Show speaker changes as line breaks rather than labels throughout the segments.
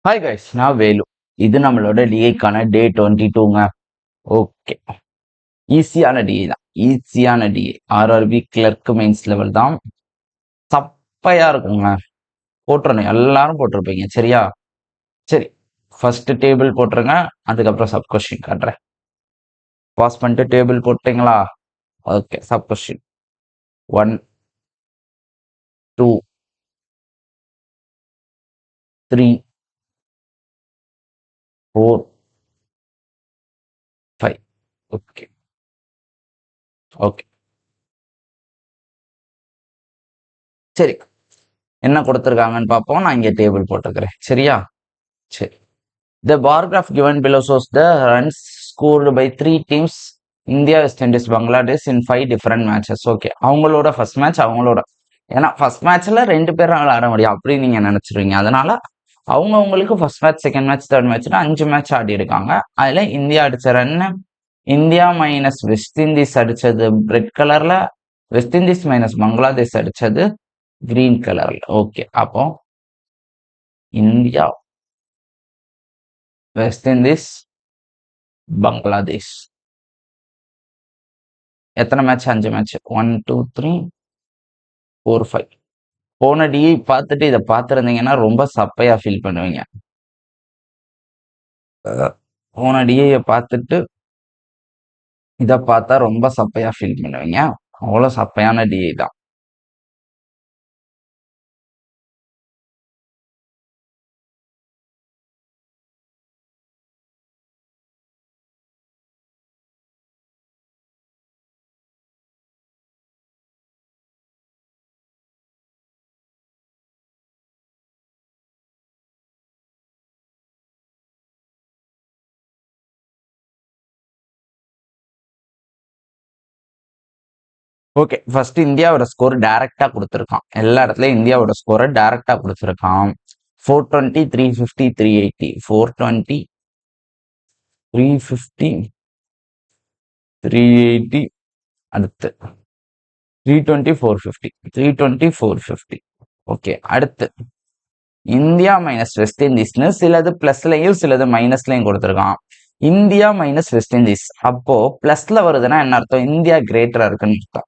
Hi guys, நான் வேலு. இது நம்மளோட டிஏக்கான டே 22ங்க. ஓகே, ஈஸியான டிஏ தான். ஈஸியான DI RRB clerk mains level தான். சப்பையா இருக்குங்க. போட்டுறணும், எல்லாரும் போட்டிருப்பீங்க. சரியா? சரி, ஃபர்ஸ்ட் டேபிள் போட்டுருங்க. அதுக்கப்புறம் சப் கொஸ்டின் காட்டுறேன். பாஸ் பண்ணிட்டு டேபிள் போட்டீங்களா? Okay, sub question 1, 2, 3, 4, 5. Okay okay சரி, என்ன கொடுத்துருக்காங்கன்னு பார்ப்போம். நான் இங்கே டேபிள் போட்டுக்கிறேன். சரியா? சரி. The bar graph given below shows the runs scored by 3 teams, India, West Indies, Bangladesh in 5 different matches. Okay, அவங்களோட ஃபர்ஸ்ட் மேட்ச் அவங்களோட, ஏன்னா ஃபர்ஸ்ட் மேட்ச்ல 2 பேரும் ஆட முடியும் அப்படி நீங்க நினைச்சிருவீங்க. அதனால அவங்களுக்கு first match, second match, third மேட்ச்னா 5 மேட்ச் ஆடி இருக்காங்க. அதுல இந்தியா அடிச்ச run, India minus West Indies அடிச்சது ரெட் கலர்ல, வெஸ்ட் இண்டீஸ் மைனஸ் பங்களாதேஷ் அடிச்சது கிரீன் கலர்ல. ஓகே, அப்போ இந்தியா, வெஸ்ட் இண்டீஸ், பங்களாதேஷ் எத்தனை மேட்ச்? 5 மேட்ச். 1, 2, 3, 4, 5. போன டி பார்த்துட்டு இதை பார்த்துருந்தீங்கன்னா ரொம்ப சப்பையா ஃபீல் பண்ணுவீங்க. போன டியை பார்த்துட்டு இதை பார்த்தா ரொம்ப சப்பையா ஃபீல் பண்ணுவீங்க. அவ்வளோ சப்பையான டிஐ தான். ஓகே, ஃபர்ஸ்ட் இந்தியாவோட ஸ்கோர் டைரக்டா கொடுத்துருக்கான். எல்லா இடத்துலயும் இந்தியாவோட ஸ்கோரை டைரக்டா கொடுத்துருக்கான். 420, 350, 380. 420, 350, 380. அடுத்து 320, 450, 320, 450. ஓகே, அடுத்து இந்தியா மைனஸ் வெஸ்ட் இண்டீஸ்னு சிலது பிளஸ்லயும் சிலது மைனஸ்லயும் கொடுத்துருக்கான். இந்தியா மைனஸ் வெஸ்ட் இண்டீஸ், அப்போ பிளஸ்ல வருதுன்னா என்ன அர்த்தம்? இந்தியா கிரேட்டரா இருக்குன்னு அர்த்தம்.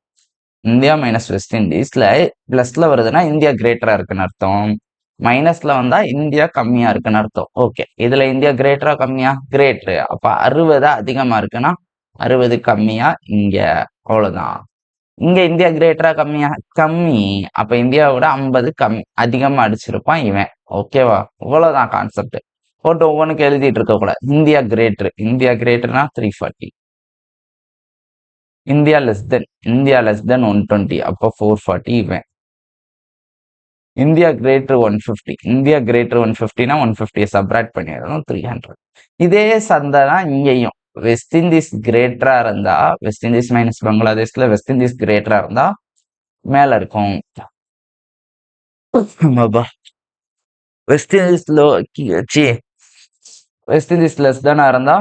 இந்தியா மைனஸ் வெஸ்ட் இண்டீஸ்ல பிளஸ்ல வருதுன்னா இந்தியா கிரேட்டரா இருக்குன்னு அர்த்தம். மைனஸ்ல வந்தா இந்தியா கம்மியா இருக்குன்னு அர்த்தம். ஓகே, இதுல இந்தியா கிரேட்டரா கம்மியா? கிரேட்டரு. அப்ப 60 அதிகமா இருக்குன்னா 60 கம்மியா இங்க. அவ்வளவுதான். இங்க இந்தியா கிரேட்டரா கம்மியா? கம்மி. அப்ப இந்தியாவோட 50 அதிகமா அடிச்சிருப்பான் இவன். ஓகேவா? இவ்வளவுதான் கான்செப்ட். போட்டு ஒவ்வொன்றுக்கு எழுதிட்டு இருக்க கூடாது. இந்தியா கிரேட்டர், இந்தியா கிரேட்டர்னா 340. இந்தியா லெஸ் தென், இந்தியா லெஸ் தென் 120, அப்போ 440 இவன். இந்தியா கிரேட்டர் 150, இந்தியா கிரேட்டர் 150னா 150 சப்ராக்ட் பண்ணிடணும், 300. இதே சந்தை தான் இங்கேயும். வெஸ்ட் இண்டீஸ் கிரேட்டரா இருந்தா, வெஸ்ட் இண்டீஸ் மைனஸ் பங்களாதேஷ்ல வெஸ்ட் இண்டீஸ் கிரேட்டரா இருந்தா மேல இருக்கும். வெஸ்ட் இண்டீஸ்ல வெஸ்ட் இண்டீஸ் லெஸ் தானா இருந்தா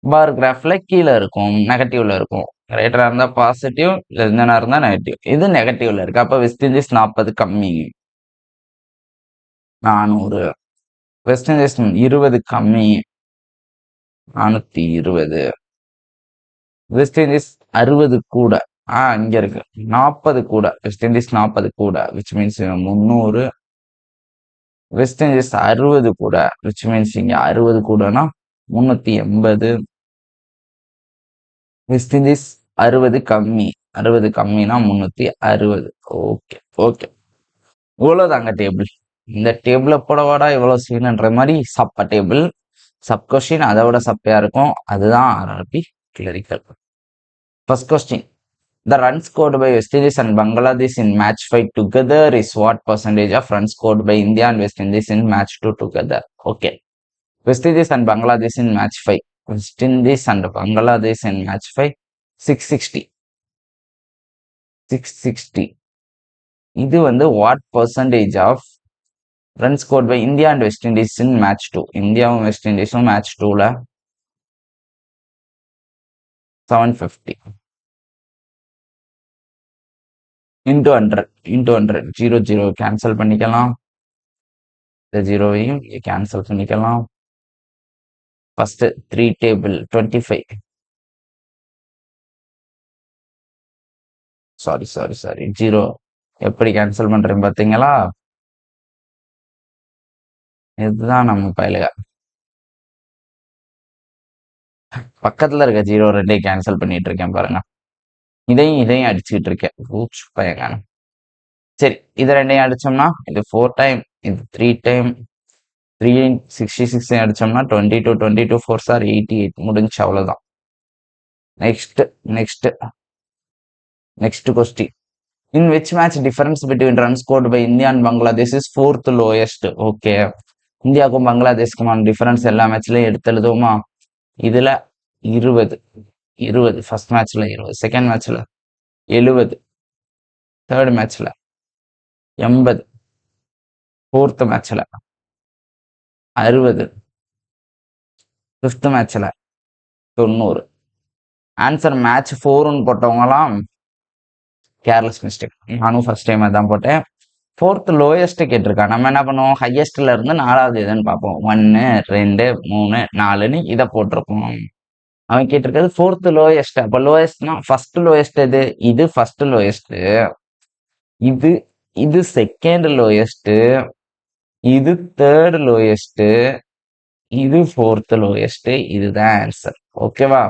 பார் கிராஃப்ல கீழே இருக்கும், நெகட்டிவ்ல இருக்கும். கிரேட்டரா இருந்தா பாசிட்டிவ், லெஸ் தானா இருந்தா நெகட்டிவ். இது நெகட்டிவ்ல இருக்கு. அப்ப வெஸ்ட் இண்டீஸ் 40 கம்மி, 400. வெஸ்ட் இண்டீஸ் 20 கம்மி, 420. வெஸ்ட் இண்டீஸ் 60 கூட, இங்க இருக்கு 40 கூட. வெஸ்ட் இண்டீஸ் 40 கூட, விச் மீன்ஸ் 300. வெஸ்ட் இண்டீஸ் 60 கூட, விச் மீன்ஸ் இங்க 60 கூடனா 380. வெஸ்ட் இண்டீஸ் 60 கம்மி, 60 கம்மினா 360. ஓகே ஓகே, இவ்வளவுதாங்க டேபிள். இந்த டேபிள போடவாடா இவ்வளவு சீனுன்ற மாதிரி சப்ப டேபிள். சப் கொஸ்டின் அதை விட சப்பையா இருக்கும். அதுதான் RRB clerical. First question, the runs scored by West Indies and Bangladesh in match 5 together is what percentage of runs scored by India and West Indies in match 2 together? Okay, West Indies and Bangladesh in match 5. West Indies and Bangladesh in match 5, 660. 660. இது வந்து what percentage of runs scored by India and West Indies in match 2? இந்தியாவும் west இண்டீஸும் match 2ல 750 into 100, 0 0 cancel பண்ணிக்கலாம். இந்த ஜீரோவையும் இங்கே cancel பண்ணிக்கலாம். First 3 table 25. Sorry zero எப்படி cancel பண்றேன் பாத்தீங்களா? இதுதான் நம்ம பயலுக. பக்கத்துல இருக்க ஜீரோ ரெண்டையும் கேன்சல் பண்ணிட்டு இருக்கேன் பாருங்க. இதையும் அடிச்சுக்கிட்டு இருக்கேன். பயங்க. சரி, இது ரெண்டையும் அடிச்சோம்னா இது 4 டைம், இது 3 டைம். 3 66 அடிச்சோம்னா 22 22 4 சார் 88 முடிஞ்சு. அவ்வளவுதான். Next question. In which match difference between runs scored by India and Bangladesh is 4th lowest? Okay. இந்தியாவுக்கும் பங்களாதேஷ்க்குமான டிஃபரன்ஸ் எல்லா மேட்ச்லயும் எடுத்து எழுதுவோமா? இதுல 20 ஃபர்ஸ்ட் மேட்ச்ல 20, செகண்ட் மேட்ச்ல 70, தேர்ட் மேட்ச்ல 80, ஃபோர்த் மேட்ச்ல 60, ஃபிஃப்த் மேட்ச்ல 90. ஆன்சர் மேட்ச் 4ன்னு போட்டவங்களாம் கேர்லெஸ் மிஸ்டேக். நானும் ஃபர்ஸ்ட் டைம் அதான் போட்டேன். 4th லோயஸ்ட் கேட்டிருக்கான். நம்ம என்ன பண்ணுவோம்? ஹையஸ்ட்ல இருந்து 4வது எதுன்னு பார்ப்போம். 1 2 3 4ன்னு இதை போட்டிருப்போம். அவன் கேட்டிருக்கிறது 4th லோயஸ்ட். அப்ப லோயஸ்ட்னா ஃபர்ஸ்ட் லோயஸ்ட் எது? இது ஃபர்ஸ்ட் லோயஸ்ட், இது செகண்ட் லோயஸ்ட், இது தேர்ட் லோயஸ்ட், இது 4th லோயஸ்ட். இதுதான் ஆன்சர். ஓகேவா?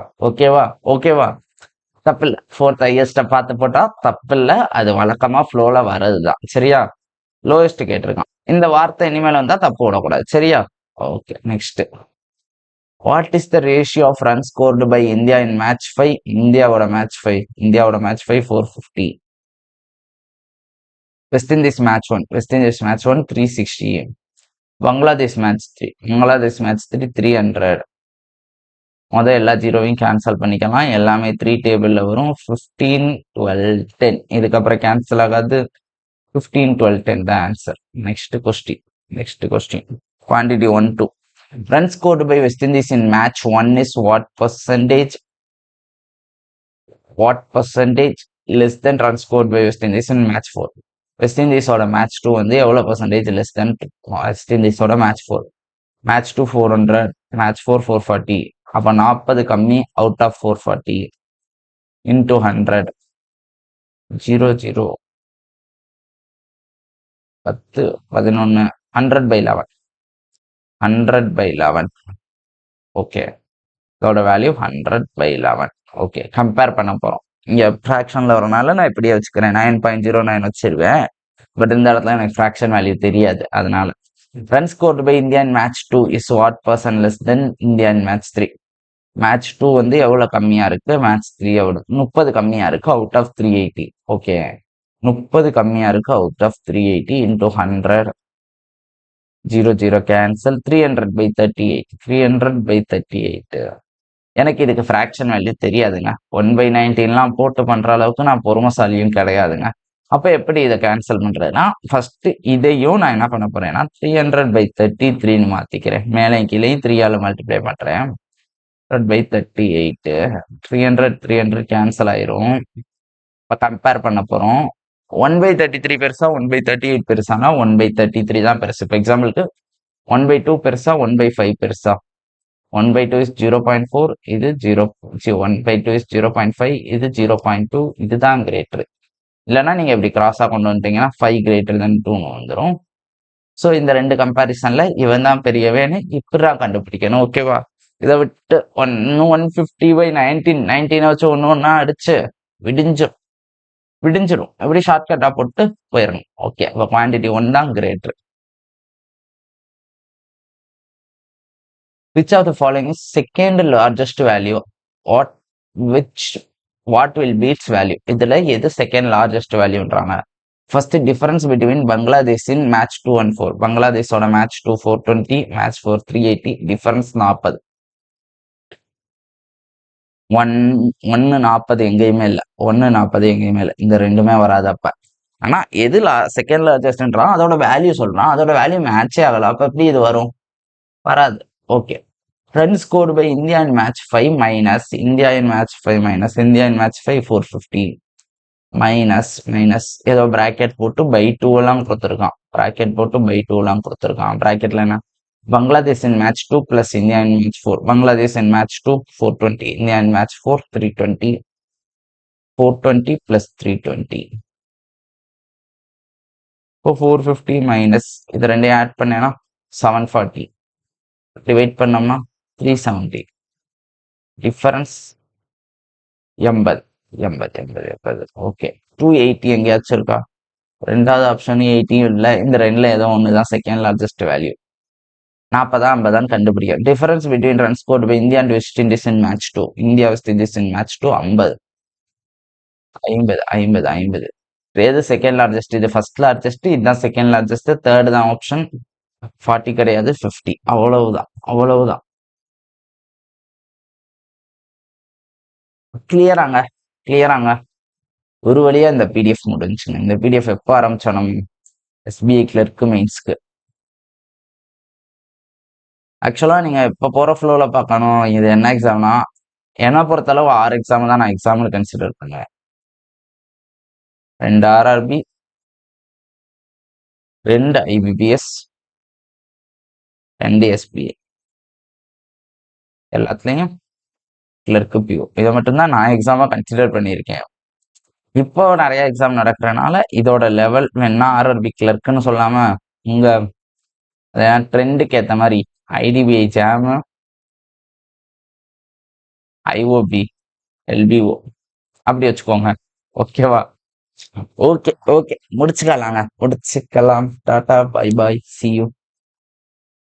தப்பில்ல. 4th ஹையஸ்ட பார்த்து போட்டா தப்பில்ல. அது வழக்கமா ஃப்ளோல வர்றதுதான். சரியா? லோயஸ்ட் கேட்டிருக்கான். இந்த வார்த்தை இனிமேல் வந்தா தப்பு விடக்கூடாது. சரியா? Okay. Next. What is the ratio of run scored by India in match 5? இந்தியாவோட match 5 450. West Indies match 1 360. Bangladesh match 3 300. எல்லா ஜீரோவையும் கேன்சல் பண்ணிக்கலாம். எல்லாமே 3 டேபிள்ல வரும். 15 12 10. இதுக்கப்புறம் கேன்சல் ஆகாது. 15 12 10 தான் answer. Next question. Quantity 1 2. Runs scored by West Indies in match 1 is what percentage less than runs scored by West Indies in match 4? West Indies ஓட match 2 வந்து எவ்வளவு percentage less than West Indies ஓட match 4? match 2 400, match 4 440. அப்ப 40 கம்மி out of 440 into 100. 0 0 10 11 100/11. Okay. இதோட value 100/11. Okay. Compare பண்ண போறோம். இங்க ஃபிராக்ஷன்ல வரனால நான் இப்படியே வச்சுக்கிறேன். 9.09 வச்சிருவேன். பட் இந்த இடத்துல எனக்கு ஃபிராக்ஷன் வேல்யூ தெரியாது. அதனால run scored by India in match 2 is what percent less then India in match 3? Match 2 வந்து எவ்வளவு கம்மியா இருக்கு? மேட்ச் 3 எவ்வளவு? 30 கம்மியா இருக்கு அவுட் ஆஃப் 380. ஓகே. 30 கம்மியா இருக்கு அவுட் ஆஃப் 380 into 100. 0 0 கேன்சல். 300/38. எனக்கு இதுக்கு ஃபிராக்ஷன் வேல்யூ தெரியாதுங்க. 1/19 போட்டு பண்ற அளவுக்கு நான் பொறுமைசாலியும் கிடையாதுங்க. அப்ப எப்படி இதை கேன்சல் பண்றதுன்னா, ஃபர்ஸ்ட் இதையும் நான் என்ன பண்ண போறேன்னா 300/33 மாத்திக்கிறேன். மேலே கீழே 3ஆல மல்டிப்ளை பண்றேன். 100/38. 300 கேன்சல் ஆயிரும். இப்ப கம்பேர் பண்ண போறோம். 1/33 பெருசா 1/38 பெருசானா 1/33 தான் பெருசு. இப்போ எக்ஸாம்பிளுக்கு 1/2 பெருசா 1/5 பெருசா? 1/2 is 0.4. இது 1/2 is 0.5. இது 0.2. இதுதான் கிரேட்டர். இல்லைன்னா நீங்க இப்படி கிராஸா கொண்டு வந்துட்டீங்கன்னா 5 greater than 2 வந்துடும். ஸோ இந்த ரெண்டு கம்பேரிசன்ல இவன் தான் பெரியவேன்னு இப்படிதான் கண்டுபிடிக்கணும். ஓகேவா? இதை விட்டு 150/19 வச்சு ஒன்னா அடிச்சு விடிஞ்சிடும். எப்படி ஷார்ட்கட்டா போட்டு போயிடணும். ஓகே. அப்ப குவான்டிட்டி 1 தான் greater. Which of the following is second largest value? What will be its value? இதுல எது செகண்ட் லார்ஜஸ்ட் வேல்யூன்றாங்க. First difference between Bangladesh in match 2 and 4. பங்களாதேஷோட மேட்ச் 2 420, மேட்ச் 4 380. டிஃபரன்ஸ் 40. 140 எங்கேயுமே இல்லை. 140 எங்கேயுமே இல்லை. இந்த ரெண்டுமே வராது. அப்ப ஆனா எது செகண்ட் லார்ஜஸ்ட்ன்றான், அதோட வேல்யூ சொல்றான். அதோட வேல்யூ மேட்சே ஆகல. அப்ப எப்படி இது வரும்? வராது. Okay. Run scored by India in match 5 minus India in match 5 450. Minus ஏதோ பிராக்கெட் போட்டு பை 2 எல்லாம் கொடுத்துருக்கான். பிராக்கெட் போட்டு பை 2 எல்லாம் கொடுத்துருக்கான். பிராக்கெட்ல என்ன? Bangladesh in match 2 plus India in match 4. Bangladesh in match 2 420. India in match 4 320. 420 plus 320. இப்போ 450 மைனஸ் இது ரெண்டையும் ஆட் பண்ணேன்னா 740. டிவைட் பண்ணோம்னா 370. டிஃபரன்ஸ் 80. ஓகே, 280 எங்கேயாச்சும் இருக்கா? ரெண்டாவது ஆப்ஷன் 80 இல்லை. இந்த ரெண்டுல ஏதோ ஒன்று தான் செகண்ட் லார்ஜஸ்ட் வேல்யூ. 40 50 கண்டுபிடிக்க. Difference between run scored by India and West Indies in match 2. India West Indies in match 2 50. எது செகண்ட் லார்ஜஸ்ட்? இது ஃபர்ஸ்ட் லார்ஜஸ்ட், இதுதான் செகண்ட் லார்ஜஸ்ட், தேர்ட் தான் ஆப்ஷன். 40 கிடையாது, 50. அவ்வளவுதான். கிளியராங்க. ஒரு வழியா இந்த பிடிஎஃப் முடிஞ்சுங்க. இந்த பிடிஎஃப் எப்போ ஆரம்பிச்சோம்? நம்ம எஸ்பிஐ கிளர்க் மெயின்ஸ்க்கு. ஆக்சுவலா நீங்க இப்ப போற ஃப்ளோல பார்க்கணும் இது என்ன எக்ஸாம்னா, என்ன பொறுத்தளவு 6 எக்ஸாம் தான் நான் எக்ஸாம்னு கன்சிடர் பண்ணுவேன். 2 ஆர்ஆர்பி, 2 ஐபிபிஎஸ், 2 எஸ்பிஐ, எல்லாத்துலயும் கிளர்க்கு பியூ. இதை மட்டும்தான் நான் எக்ஸாமா கன்சிடர் பண்ணியிருக்கேன். இப்போ நிறைய எக்ஸாம் நடக்கிறனால இதோட லெவல் வேணா ஆர்ஆர்பி கிளர்க்குன்னு சொல்லாம உங்க ட்ரெண்டுக்கு ஏற்ற மாதிரி ஐடிபிஐ ஜாம், ஐஓபி, எல்பிஓ அப்படி வச்சுக்கோங்க. ஓகேவா? ஓகே முடிச்சுக்கலாம். Tata, bye bye, see you.